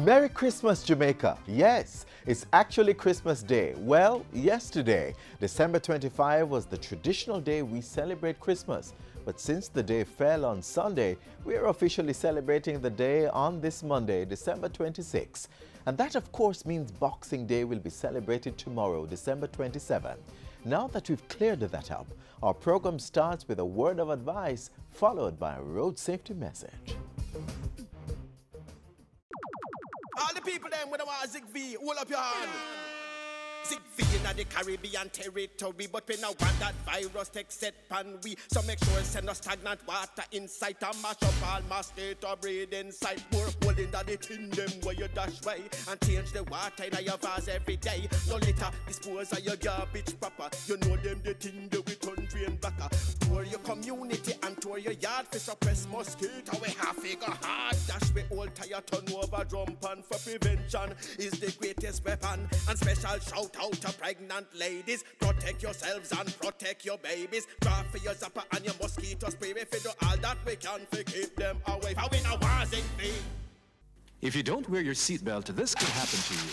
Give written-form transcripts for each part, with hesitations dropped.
Merry Christmas, Jamaica. Yes, it's actually Christmas Day. Well, yesterday, December 25, was the traditional day we celebrate Christmas. But since the day fell on Sunday, we are officially celebrating the day on this Monday, December 26. And that, of course, means Boxing Day will be celebrated tomorrow, December 27. Now that we've cleared that up, our program starts with a word of advice, followed by a road safety message. All the people them with a Zig V, hold up your hand. Zig V in the Caribbean territory, but we now want that virus take set pan we. So make sure send no stagnant water inside and mash up all mosquito breed inside. More hole in the tin them where you dash way and change the water in your vase every day. No litter, dispose of your garbage proper. You know them the thing that we turn drain back. Tour your community and tour your yard for suppress mosquito. We have figure hard dash we old tire turn over drum pan for prevention is the greatest weapon. And special shout out to pregnant ladies, protect yourselves and protect your babies. Draw for your zapper and your mosquito spray. If you do all that we can to keep them away. For we know wasn't me. If you don't wear your seatbelt, this could happen to you.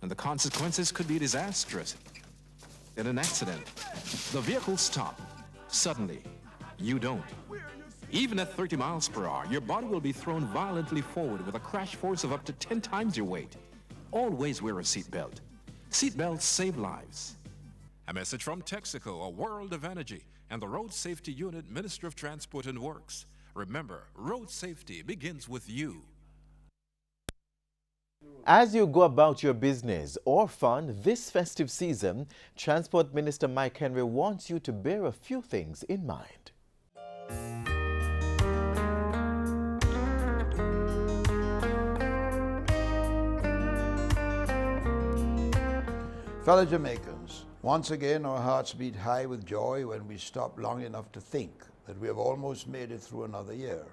And the consequences could be disastrous. In an accident, the vehicle stops. Suddenly, you don't. Even at 30 miles per hour, your body will be thrown violently forward with a crash force of up to 10 times your weight. Always wear a seatbelt. Seatbelts save lives. A message from Texaco, a world of energy, and the Road Safety Unit, Minister of Transport and Works. Remember, road safety begins with you. As you go about your business or fun this festive season, Transport Minister Mike Henry wants you to bear a few things in mind. Fellow Jamaicans, once again our hearts beat high with joy when we stop long enough to think that we have almost made it through another year.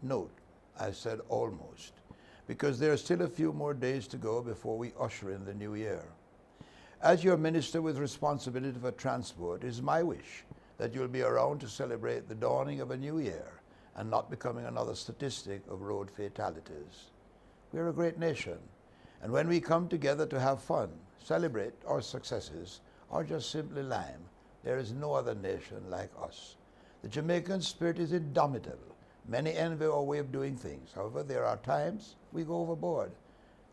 Note, I said almost, because there are still a few more days to go before we usher in the new year. As your minister with responsibility for transport, it is my wish that you'll be around to celebrate the dawning of a new year and not becoming another statistic of road fatalities. We're a great nation, and when we come together to have fun, celebrate our successes, or just simply lime, there is no other nation like us. The Jamaican spirit is indomitable. Many envy our way of doing things. However, there are times we go overboard.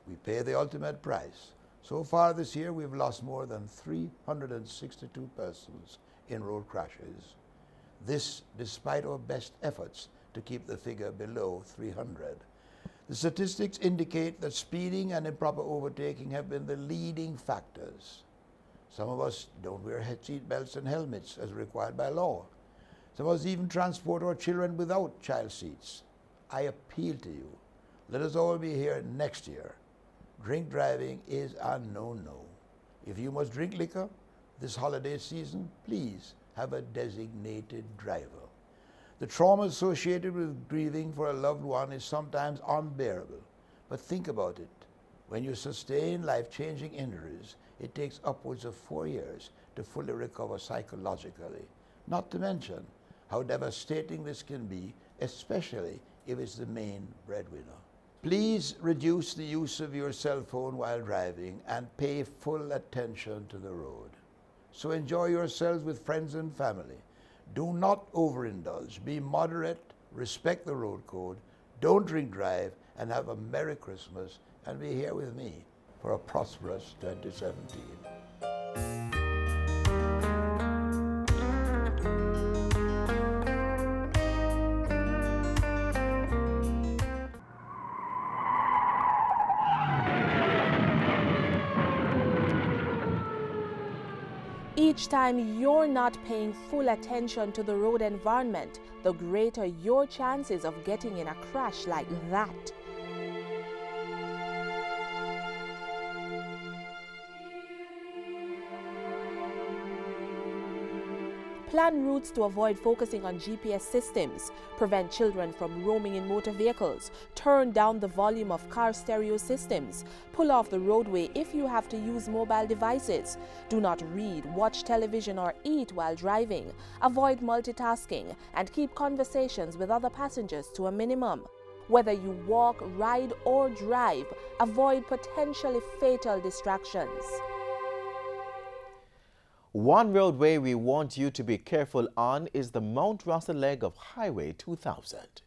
We pay the ultimate price. So far this year, we've lost more than 362 persons in road crashes. This despite our best efforts to keep the figure below 300. The statistics indicate that speeding and improper overtaking have been the leading factors. Some of us don't wear seat belts and helmets as required by law. Some of us even transport our children without child seats. I appeal to you, let us all be here next year. Drink driving is a no-no. If you must drink liquor this holiday season, please have a designated driver. The trauma associated with grieving for a loved one is sometimes unbearable. But think about it. When you sustain life-changing injuries, it takes upwards of 4 years to fully recover psychologically. Not to mention how devastating this can be, especially if it's the main breadwinner. Please reduce the use of your cell phone while driving and pay full attention to the road. So enjoy yourselves with friends and family. Do not overindulge, be moderate, respect the road code, don't drink drive, and have a Merry Christmas, and be here with me for a prosperous 2017. Each time you're not paying full attention to the road environment, the greater your chances of getting in a crash like that. Plan routes to avoid focusing on GPS systems, prevent children from roaming in motor vehicles, turn down the volume of car stereo systems, pull off the roadway if you have to use mobile devices, do not read, watch television or eat while driving, avoid multitasking, and keep conversations with other passengers to a minimum. Whether you walk, ride, or drive, avoid potentially fatal distractions. One roadway we want you to be careful on is the Mount Russell leg of Highway 2000.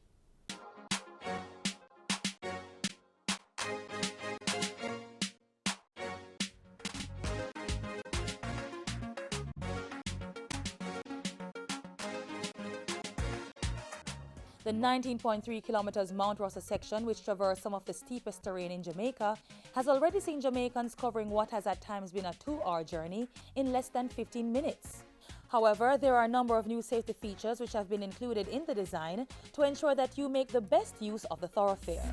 The 19.3 kilometers Mount Russell section, which traverses some of the steepest terrain in Jamaica, has already seen Jamaicans covering what has at times been a 2-hour journey in less than 15 minutes. However, there are a number of new safety features which have been included in the design to ensure that you make the best use of the thoroughfare.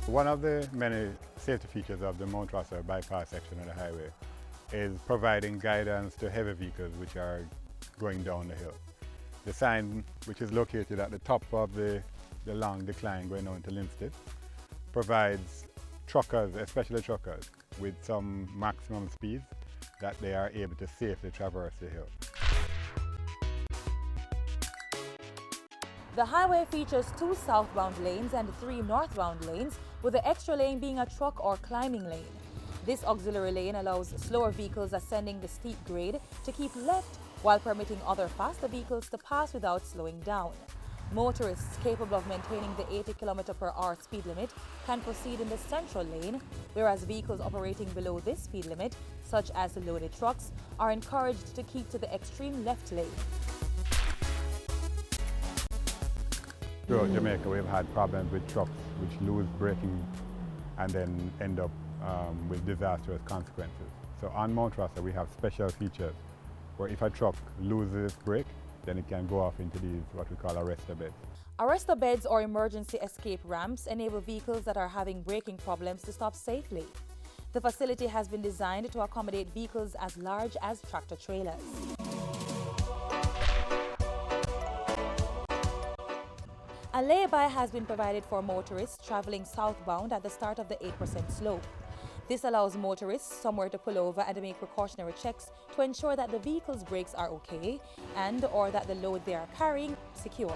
One of the many safety features of the Mount Russell bypass section of the highway is providing guidance to heavy vehicles which are going down the hill. The sign, which is located at the top of the long decline going on to Linstead, provides truckers, especially truckers, with some maximum speeds that they are able to safely traverse the hill. The highway features 2 southbound lanes and 3 northbound lanes, with the extra lane being a truck or climbing lane. This auxiliary lane allows slower vehicles ascending the steep grade to keep left, while permitting other faster vehicles to pass without slowing down. Motorists capable of maintaining the 80 km/h speed limit can proceed in the central lane, whereas vehicles operating below this speed limit, such as loaded trucks, are encouraged to keep to the extreme left lane. Throughout Jamaica, we've had problems with trucks which lose braking and then end up with disastrous consequences. So on Mount Russell, we have special features where if a truck loses brake, then it can go off into these what we call arrestor beds. Arrestor beds or emergency escape ramps enable vehicles that are having braking problems to stop safely. The facility has been designed to accommodate vehicles as large as tractor trailers. A lay-by has been provided for motorists traveling southbound at the start of the 8% slope. This allows motorists somewhere to pull over and to make precautionary checks to ensure that the vehicle's brakes are okay and/or that the load they are carrying is secure.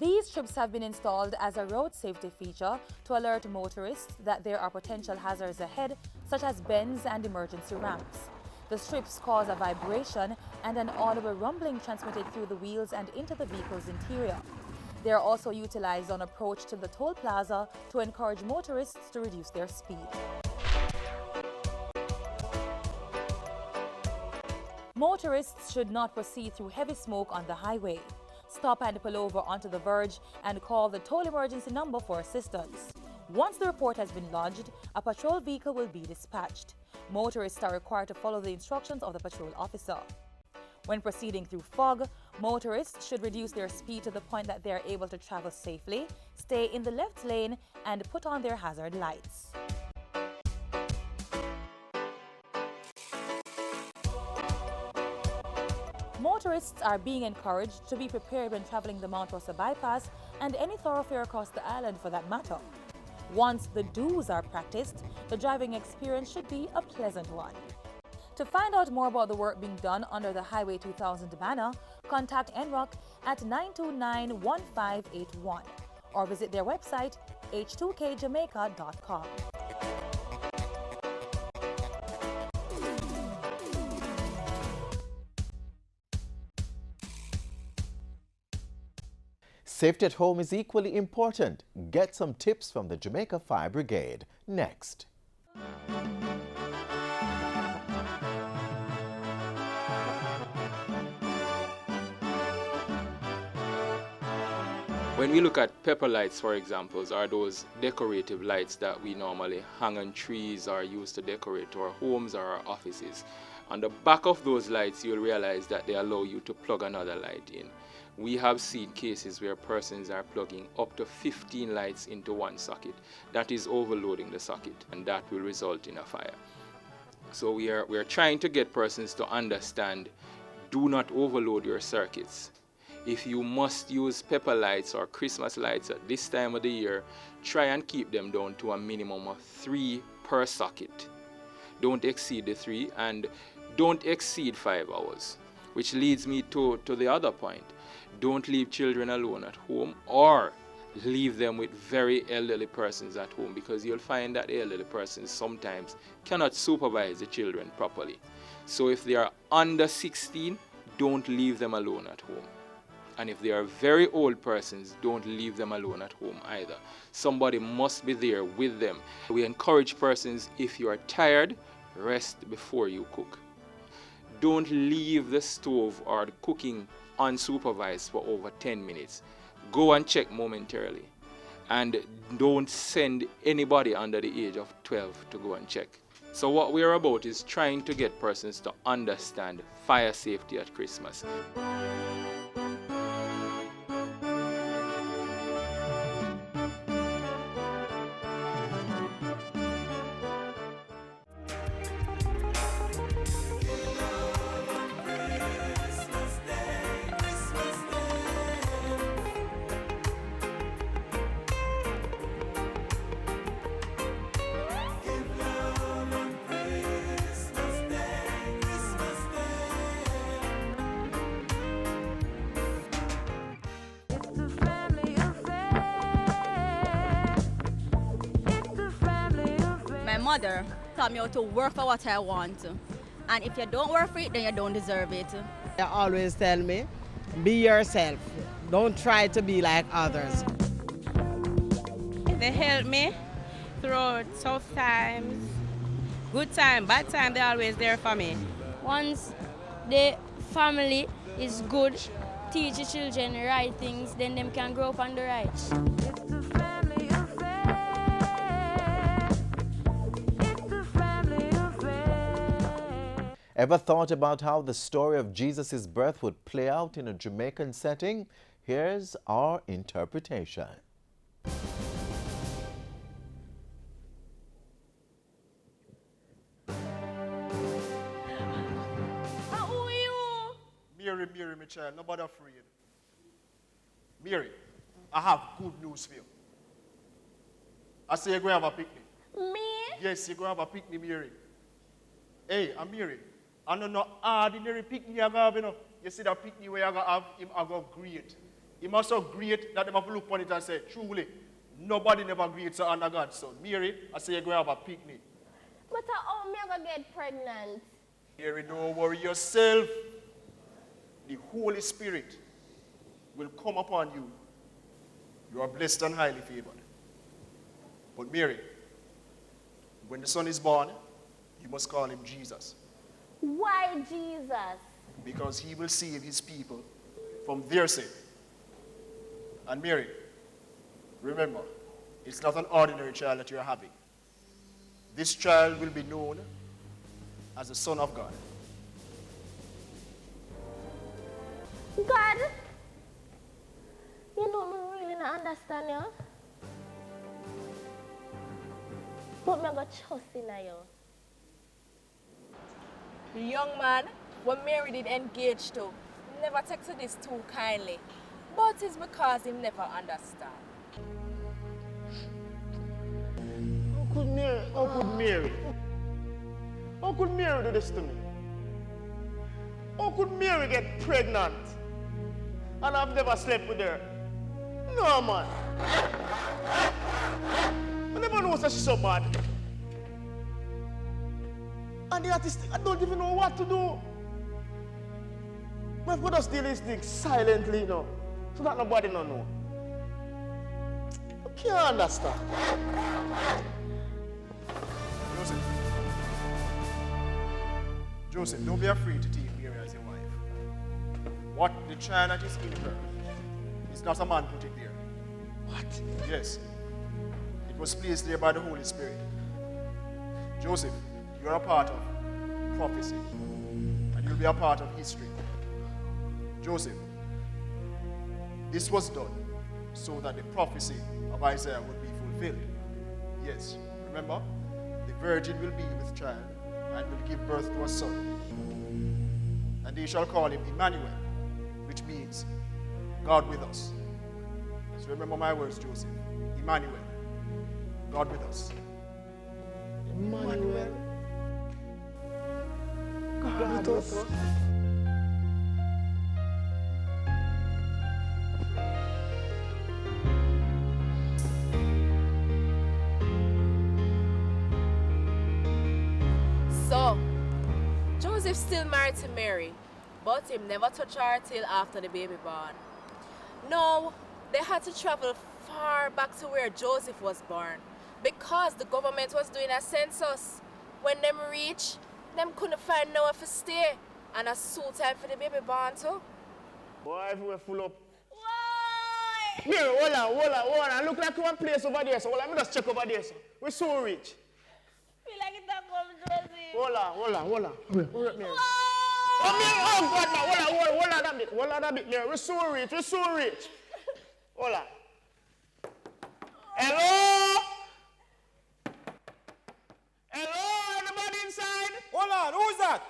These strips have been installed as a road safety feature to alert motorists that there are potential hazards ahead, such as bends and emergency ramps. The strips cause a vibration and an audible rumbling transmitted through the wheels and into the vehicle's interior. They are also utilized on approach to the toll plaza to encourage motorists to reduce their speed. Motorists should not proceed through heavy smoke on the highway. Stop and pull over onto the verge and call the toll emergency number for assistance. Once the report has been lodged, a patrol vehicle will be dispatched. Motorists are required to follow the instructions of the patrol officer. When proceeding through fog, motorists should reduce their speed to the point that they are able to travel safely, stay in the left lane, and put on their hazard lights. Motorists are being encouraged to be prepared when traveling the Mount Russell bypass and any thoroughfare across the island for that matter. Once the do's are practiced, the driving experience should be a pleasant one. To find out more about the work being done under the Highway 2000 banner, contact NROC at 929-1581 or visit their website h2kjamaica.com. Safety at home is equally important. Get some tips from the Jamaica Fire Brigade next. When we look at pepper lights, for example, are those decorative lights that we normally hang on trees or use to decorate our homes or our offices. On the back of those lights, you'll realize that they allow you to plug another light in. We have seen cases where persons are plugging up to 15 lights into one socket. That is overloading the socket, and that will result in a fire. So we are trying to get persons to understand, do not overload your circuits. If you must use pepper lights or Christmas lights at this time of the year, try and keep them down to a minimum of 3 per socket. Don't exceed the 3, and don't exceed 5 hours, which leads me to the other point. Don't leave children alone at home or leave them with very elderly persons at home, because you'll find that the elderly persons sometimes cannot supervise the children properly. So if they are under 16, don't leave them alone at home. And if they are very old persons, don't leave them alone at home either. Somebody must be there with them. We encourage persons, if you are tired, rest before you cook. Don't leave the stove or the cooking unsupervised for over 10 minutes. Go and check momentarily. And don't send anybody under the age of 12 to go and check. So what we are about is trying to get persons to understand fire safety at Christmas. My mother taught me how to work for what I want. And if you don't work for it, then you don't deserve it. They always tell me, be yourself. Don't try to be like others. They help me through tough times, good time, bad time, they're always there for me. Once the family is good, teach the children the right things, then them can grow up on the right. Ever thought about how the story of Jesus' birth would play out in a Jamaican setting? Here's our interpretation. Who are you? Mary, my child, nobody afraid. Mary, I have good news for you. I say you're going to have a picnic. Me? Yes, you're going to have a picnic, Mary. Hey, I'm Mary. I don't know ordinary picnic you're going to have, you know. You see that picnic where you're going to have, him are going to great. He must so great that they have to look upon it and say, truly, nobody never great so under God. So, Mary, I say you're going to have a picnic. But how am I going to get pregnant? Mary, don't worry yourself. The Holy Spirit will come upon you. You are blessed and highly favored. But Mary, when the son is born, you must call him Jesus. Why Jesus? Because he will save his people from their sin. And Mary, remember, it's not an ordinary child that you're having. This child will be known as the Son of God. God? You know, me really not understand you. But me go trust in you. The young man, when Mary did engage to, never take to this too kindly. But it's because he never understand. How could Mary do this to me? How could Mary get pregnant? And I've never slept with her. No, man. I never know that she's so bad. And the artist, I don't even know what to do. My brother still is things silently, you know, so that nobody don't know. I can't understand. Joseph, don't be afraid to take Mary as your wife. What the child that is in her is not a man put it there. What? Yes. It was placed there by the Holy Spirit. Joseph, you are a part of prophecy, and you'll be a part of history. Joseph, this was done so that the prophecy of Isaiah would be fulfilled. Yes, remember, the virgin will be with child and will give birth to a son. And they shall call him Emmanuel, which means God with us. So remember my words, Joseph. Emmanuel, God with us. Emmanuel. God with us. So, Joseph still married to Mary, but him never touch her till after the baby born. No, they had to travel far back to where Joseph was born because the government was doing a census. When them reach, them couldn't find nowhere to stay, and a suit time for the baby born too. Boy, everywhere full up. Why? Mary, hold on. Look like one place over there, so let me just check over there, so. We're so rich. Feel like it's not going, Josie. Hold on. Hurry up, Mary. Oh, Mary, oh God, no. Hold on a bit, Mary. We're so rich. Hold on. Hello? Anybody inside? Hold on, who's that?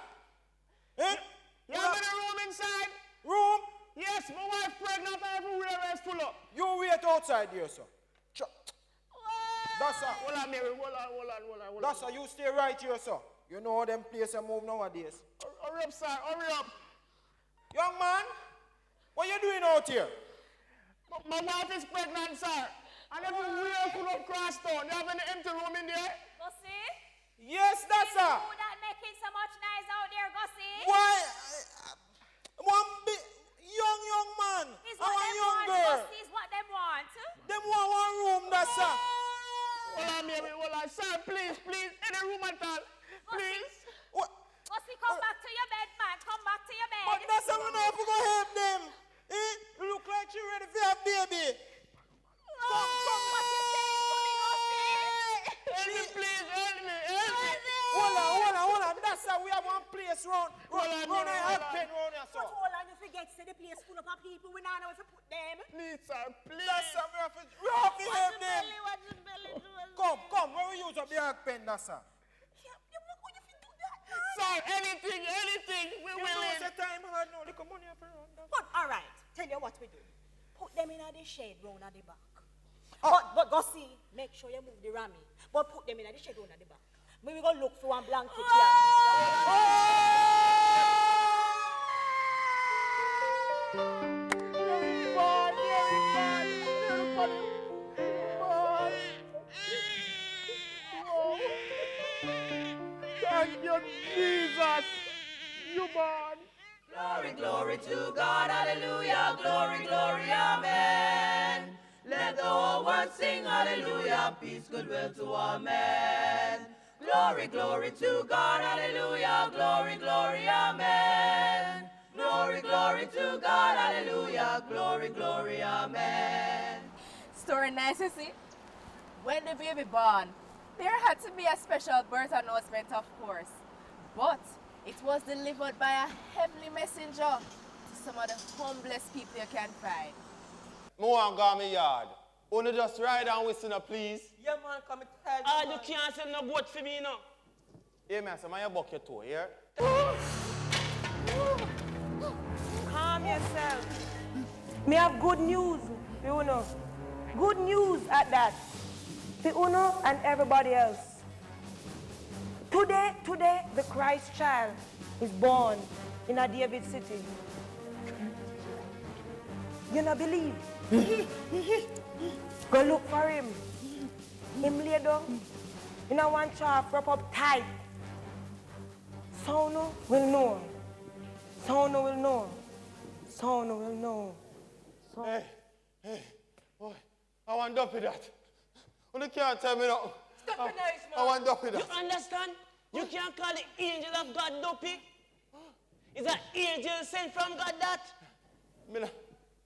Eh? You have any room inside? Room? Yes, my wife pregnant and everywhere is full up. You wait outside here, sir. That's sir. Hold on, Mary. Hold on. That's sir, you stay right here, sir. You know how them places move nowadays. Hurry up, sir. Hurry up. Young man, what you doing out here? My wife is pregnant, sir. And everywhere full of cross town. You have any empty room in there? Go see? Yes, that's sir. You that making so much noise out there, go see? Why? One big young man. Is I what want them young want, girl. Go see is what them want. Them want one room, that's sir. Hold on, Mary. Sir, please. Any room at all. Please. What? Go see, come back to your bed, man. Come back to your bed. But that's how we know if we go help them. Eh? You look like you ready for your baby. Come. What you saying to me, go see? Help me, please. Help me. Hold on. That's how we have one place round. Run a help pen round here, sir. But hold on, you forget to say the place full of people. We don't know where to put them. Please, sir, please. That's how we have to help them. Come. Where we use up the help pen, that's sir. Sir, anything. We will. It's a time hard now. Look, money up around. But all right, tell you what we do. Put them in the shed round at the back. But go see, make sure you move the rammy. But put them in the shed round at the back. We will go look for one blanket Thank you, Jesus. You born. Glory to God, hallelujah, glory, amen. Let the whole world sing hallelujah, peace, goodwill to all men. Glory to God, hallelujah, glory, amen. Glory to God, hallelujah, glory, amen. Story nice, you see? When the baby born, there had to be a special birth announcement, of course. But it was delivered by a heavenly messenger to some of the humblest people you can find. I want to go to my yard. Only just ride and whistle, please. Yeah, man, come and Ah, you can't send no boat for me, no. Hey, man, so I buck your toe, here. Calm yourself. Me have good news, you know. Good news at that. The Uno and everybody else. Today, the Christ child is born in a David city. You not believe? Go look for him. Him lay down in a one chair, wrap up tight. Sono will know. Sono will know. Sono will know. Hey, boy, I want to do that. You can't tell me no. Stop the noise, man. I want to do that. You understand? You can't call the angel of God dopey. Is that angel sent from God that?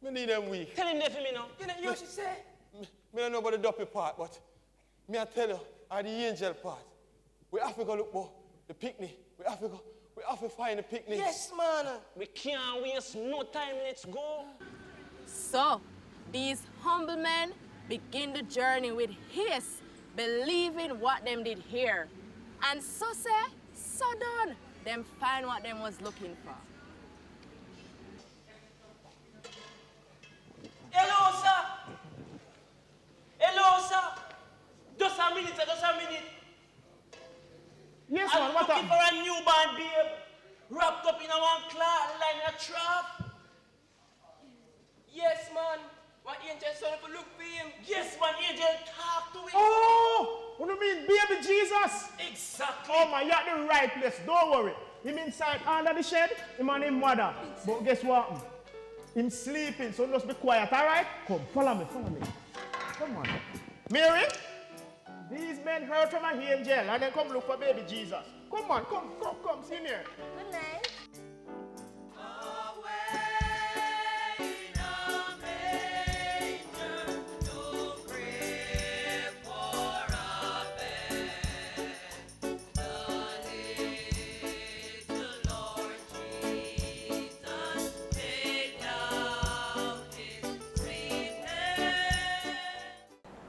Me need them weak. Tell him that for me now. You know what she say? Me don't know about the dopey part, but me I tell you, the angel part. We have to go look for the picnic. We have to find the picnic. Yes, man. We can't waste no time. Let's go. So, these humble men begin the journey with haste, believing what them did here. And so say, so done, them find what them was looking for. Hello, sir. Hello, sir. Just a minute. Yes, I'm man, what looking for a newborn babe. wrapped up in a one cloth line a trap. Yes, man. What angel son if you look for him? Yes, man, angel talk to him. Oh, what do you mean, baby Jesus? Exactly. Oh man, you're at the right place. Don't worry. Him inside under the shed, him and him mother. But guess what? Him sleeping, so just be quiet, all right? Come, follow me, follow me. Come on. Mary, these men heard from an angel and then come look for baby Jesus. Come on, come, see me here. Good night.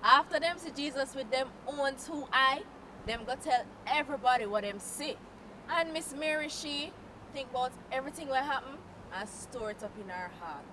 After them see Jesus with them own two eye, them go tell everybody what them see. And Miss Mary, she think about everything will happen and store it up in her heart.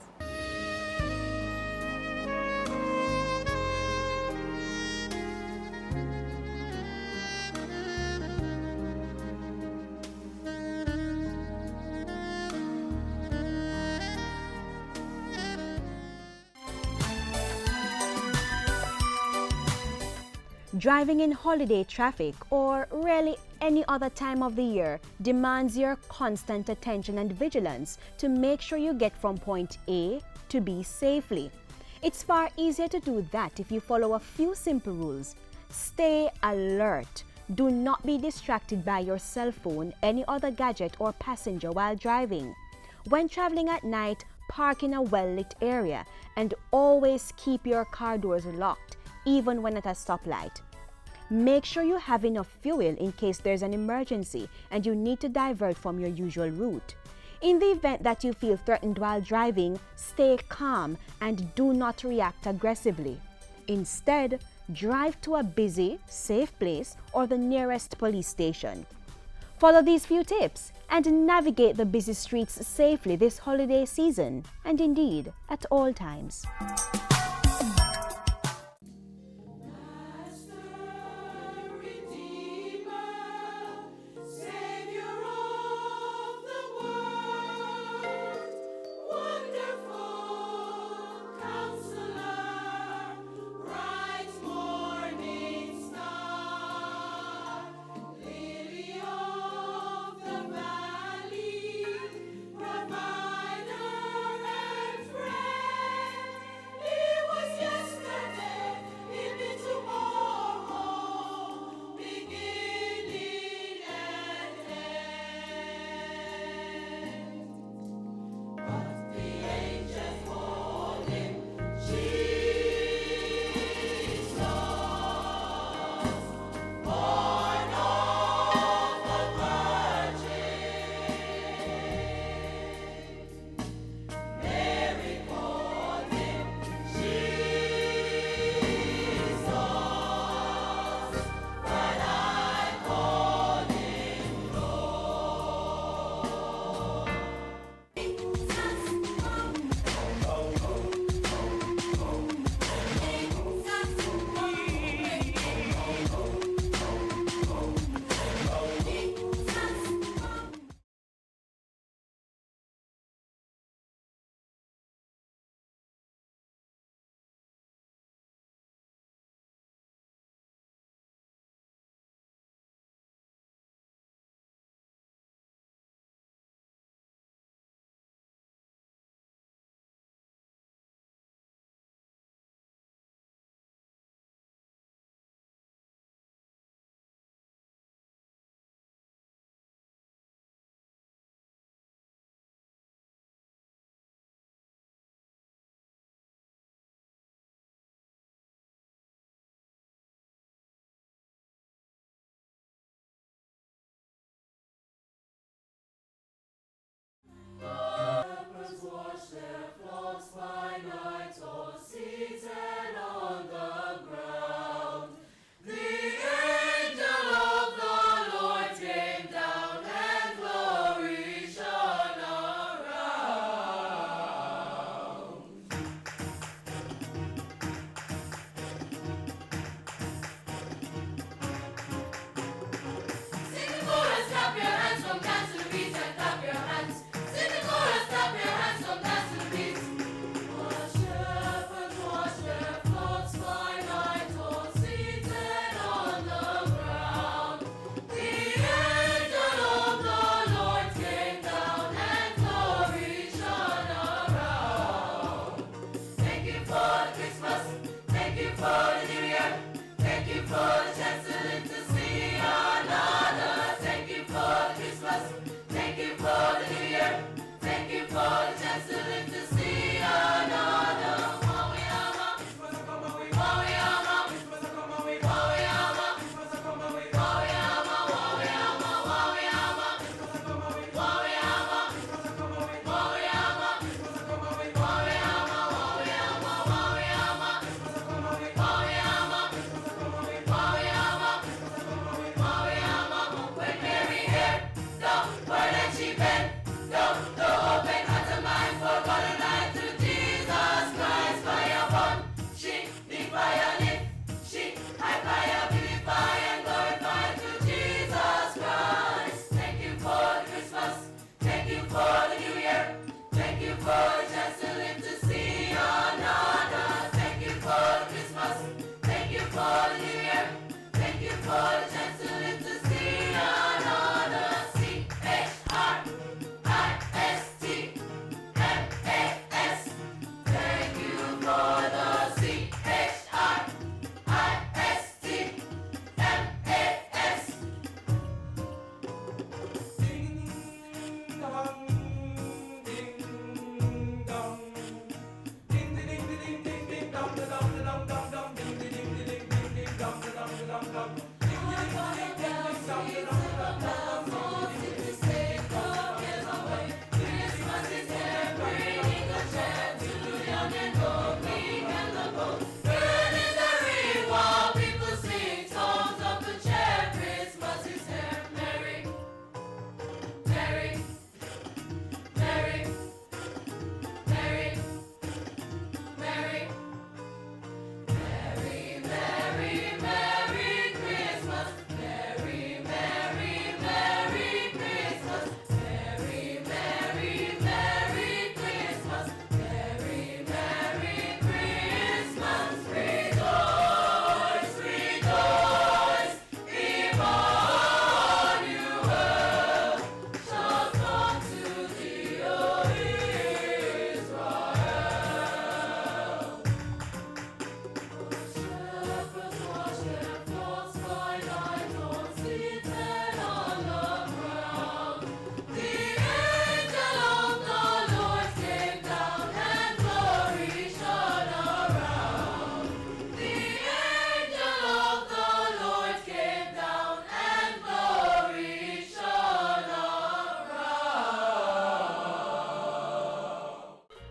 Driving in holiday traffic or really any other time of the year demands your constant attention and vigilance to make sure you get from point A to B safely. It's far easier to do that if you follow a few simple rules. Stay alert. Do not be distracted by your cell phone, any other gadget or passenger while driving. When traveling at night, park in a well-lit area and always keep your car doors locked, even when at a stoplight. Make sure you have enough fuel in case there's an emergency and you need to divert from your usual route. In the event that you feel threatened while driving, stay calm and do not react aggressively. Instead, drive to a busy, safe place or the nearest police station. Follow these few tips and navigate the busy streets safely this holiday season and indeed at all times. Provider and friend, Thank you for the new year. Thank you for the chance to live to see another. Thank you for Christmas. Thank you for the new year. Thank you for the chance to live to see another.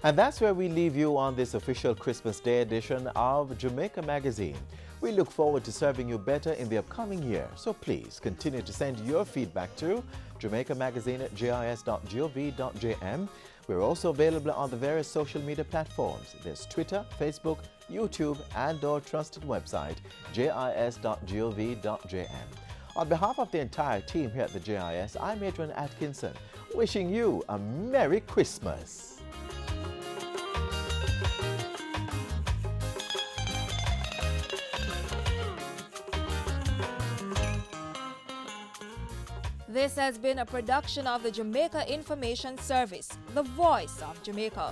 And that's where we leave you on this official Christmas Day edition of Jamaica Magazine. We look forward to serving you better in the upcoming year, so please continue to send your feedback to jamaicamagazine@jis.gov.jm. We're also available on the various social media platforms. There's Twitter, Facebook, YouTube, and our trusted website, jis.gov.jm. On behalf of the entire team here at the JIS, I'm Adrian Atkinson, wishing you a Merry Christmas. This has been a production of the Jamaica Information Service, the voice of Jamaica.